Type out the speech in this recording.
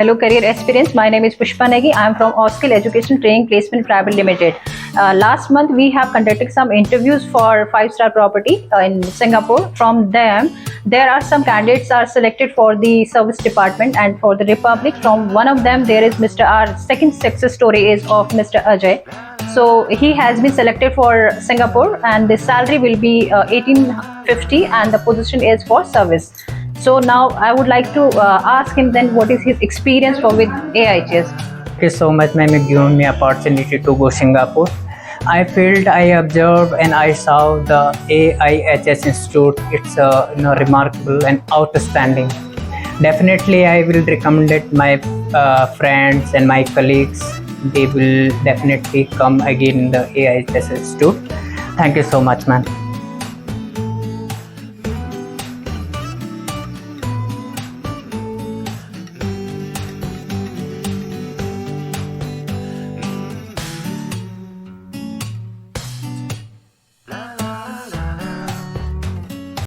Hello, career experience. My name is Pushpa Negi. I am from AusSkill Education Training Placement Private Limited. Last month, we have conducted some interviews for 5-star property in Singapore. From them, there are some candidates are selected for the service department and for the Republic. From one of them, there is Mr. Our second success story is of Mr. Ajay. So he has been selected for Singapore, and the salary will be 1850, and the position is for service. So now I would like to ask him then what is his experience for with AIHS. Thank you so much, ma'am, for giving me opportunity to go Singapore. I felt, I observed and I saw the AIHS Institute. It's remarkable and outstanding. Definitely, I will recommend it my friends and my colleagues. They will definitely come again in the AIHS Institute. Thank you so much, ma'am.